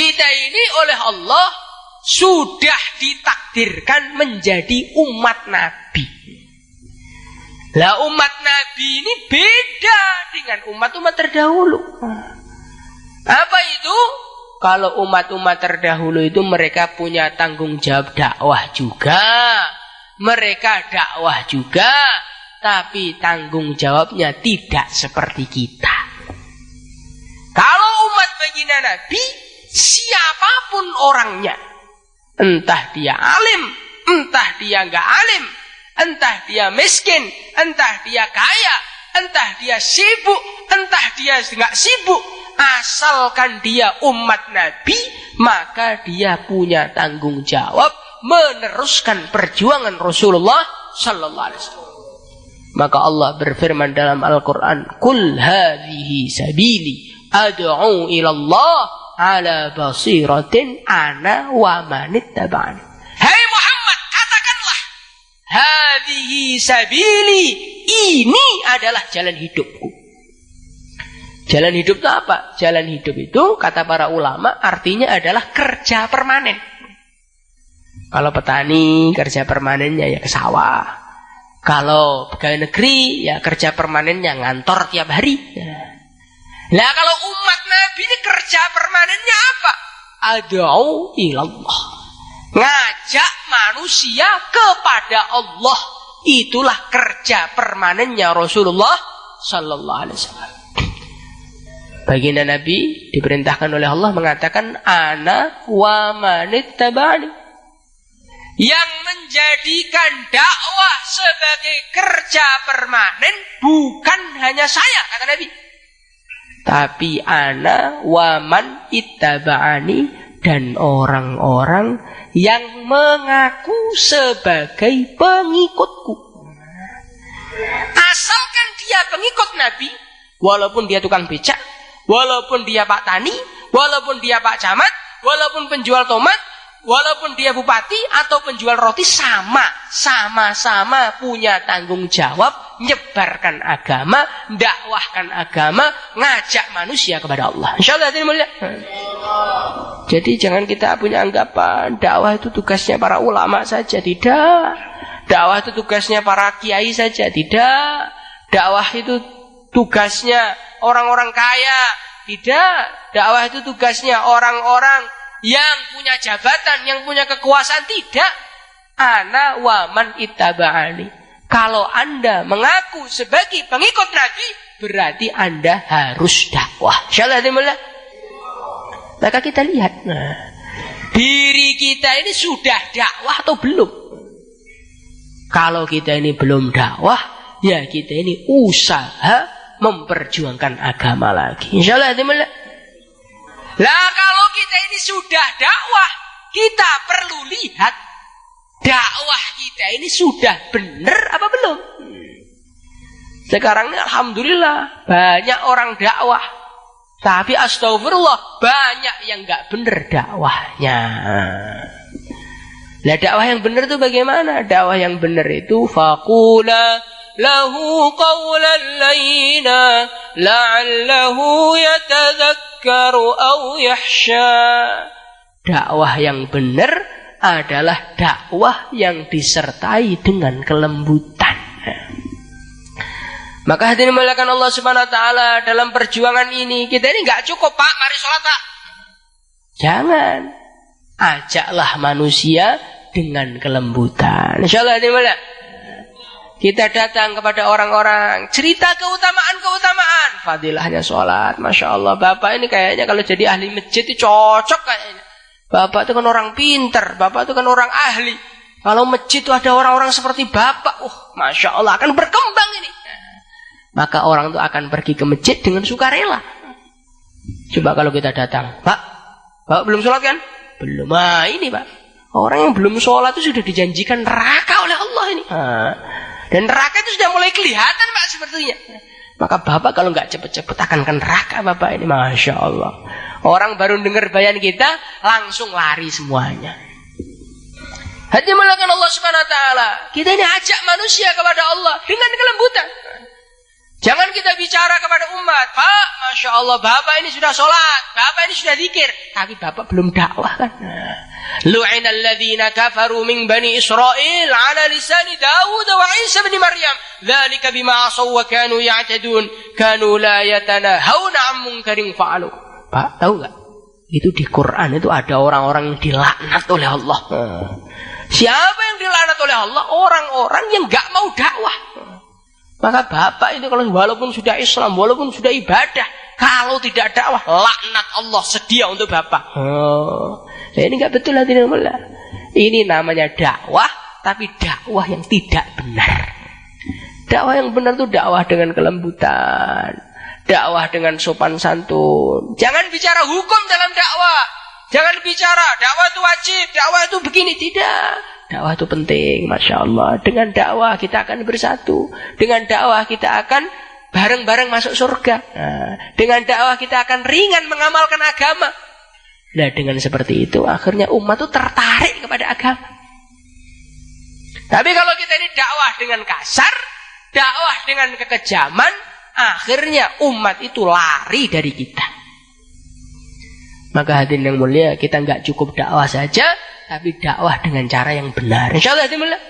Kita ini oleh Allah sudah ditakdirkan menjadi umat Nabi. Lah umat Nabi ini beda dengan umat-umat terdahulu. Apa itu? Kalau umat-umat terdahulu itu mereka punya tanggung jawab dakwah juga. Mereka dakwah juga, tapi tanggung jawabnya tidak seperti kita. Kalau umat baginda Nabi, siapapun orangnya, entah dia alim, entah dia enggak alim, entah dia miskin, entah dia kaya, entah dia sibuk, entah dia enggak sibuk, asalkan dia umat Nabi, maka dia punya tanggung jawab meneruskan perjuangan Rasulullah sallallahu alaihi wasallam. Maka Allah berfirman dalam Al-Qur'an, "Qul hadhihi sabili ad'u ila Allah ala basiratin ana wa man ittaba'ani." Hai Muhammad, katakanlah, hadhihi sabili, ini adalah jalan hidupku. Jalan hidup itu apa? Jalan hidup itu, kata para ulama, artinya adalah kerja permanen. Kalau petani, kerja permanennya ya ke sawah. Kalau pegawai negeri, ya kerja permanennya ngantor tiap hari. Nah kalau umat Nabi ini kerja permanennya apa? Ad'u ilallah. Ngajak manusia kepada Allah. Itulah kerja permanennya Rasulullah sallallahu alaihi wasallam. Baginda Nabi diperintahkan oleh Allah mengatakan, ana wa manittaba'ani. Yang menjadikan dakwah sebagai kerja permanen bukan hanya saya, kata Nabi, tapi ana wa man ittaba'ani, dan orang-orang yang mengaku sebagai pengikutku. Asalkan dia pengikut Nabi, walaupun dia tukang becak, walaupun dia Pak Tani, walaupun dia Pak Camat, walaupun penjual tomat, walaupun dia bupati atau penjual roti, sama-sama punya tanggung jawab menyebarkan agama, dakwahkan agama, ngajak manusia kepada Allah. Insyaallah ini mulia. Jadi jangan kita punya anggapan dakwah itu tugasnya para ulama saja, tidak. Dakwah itu tugasnya para kiai saja, tidak. Dakwah itu tugasnya orang-orang kaya, tidak. Dakwah itu tugasnya orang-orang yang punya jabatan, yang punya kekuasaan, tidak. Ana wa man ittaba'ani. Kalau Anda mengaku sebagai pengikut Nabi, berarti Anda harus dakwah. Insyaallah dimulai. Maka kita lihat, diri kita ini sudah dakwah atau belum? Kalau kita ini belum dakwah, ya kita ini usaha memperjuangkan agama lagi. Insyaallah dimulai. Lah kalau kita ini sudah dakwah, kita perlu lihat dakwah kita ini sudah benar apa belum. Sekarang ini alhamdulillah banyak orang dakwah, tapi astagfirullah banyak yang gak benar dakwahnya. Lah dakwah yang benar itu bagaimana? Dakwah yang benar itu faqula lahu qawlan layyina la'allahu yatadhakkaru aw yahsha. Dakwah yang benar adalah dakwah yang disertai dengan kelembutan. Maka hadirin muliakan Allah Subhanahu wa taala, dalam perjuangan ini kita ini enggak cukup, Pak, mari sholat, Pak. Jangan. Ajaklah manusia dengan kelembutan. Insyaallah hadirin muliakan. Kita datang kepada orang-orang, cerita keutamaan-keutamaan, fadilahnya sholat. Masya Allah, Bapak ini kayaknya kalau jadi ahli masjid itu cocok kayaknya. Bapak itu kan orang pinter, Bapak itu kan orang ahli. Kalau masjid itu ada orang-orang seperti Bapak, Masya Allah, akan berkembang ini. Maka orang itu akan pergi ke masjid dengan sukarela. Coba kalau kita datang, Pak, Bapak belum sholat kan? Belum. Nah ini Pak, orang yang belum sholat itu sudah dijanjikan neraka oleh Allah ini. Dan neraka itu sudah mulai kelihatan, Pak, sepertinya. Maka Bapak kalau nggak cepet-cepet akan ke neraka, Bapak ini. Masya Allah. Orang baru dengar bayan kita, langsung lari semuanya. Hati mulakan Allah Subhanahu wa taala. Kita ini ajak manusia kepada Allah dengan kelembutan. Jangan kita bicara kepada umat, Pak, Masya Allah, Bapak ini sudah sholat, Bapak ini sudah zikir, tapi Bapak belum dakwah kan. Lu'inal ladzina kafaru min bani Israil ala lisani Dawud wa Isa bin Maryam. Dzalika bima asaw wa kanu ya'tadun, kanu la yatanahawna 'an munkarin fa'alu. Pak, tahu enggak? Itu di Quran itu ada orang-orang yang dilaknat oleh Allah. Siapa yang dilaknat oleh Allah? Orang-orang yang enggak mau dakwah. Maka Bapak itu kalau walaupun sudah Islam, walaupun sudah ibadah, kalau tidak dakwah, laknat Allah sedia untuk Bapak. Ini enggak betul hadirin mullah. Ini namanya dakwah, tapi dakwah yang tidak benar. Dakwah yang benar itu dakwah dengan kelembutan, dakwah dengan sopan santun. Jangan bicara hukum dalam dakwah. Jangan bicara dakwah itu wajib, dakwah itu begini, tidak. Dakwah itu penting, Masya Allah. Dengan dakwah kita akan bersatu. Dengan dakwah kita akan bareng-bareng masuk surga. Dengan dakwah kita akan ringan mengamalkan agama. Nah, dengan seperti itu akhirnya umat itu tertarik kepada agama. Tapi kalau kita ini dakwah dengan kasar, dakwah dengan kekejaman, akhirnya umat itu lari dari kita. Maka hadirin yang mulia, kita nggak cukup dakwah saja, tapi dakwah dengan cara yang benar. Insyaallah hadirin mulia.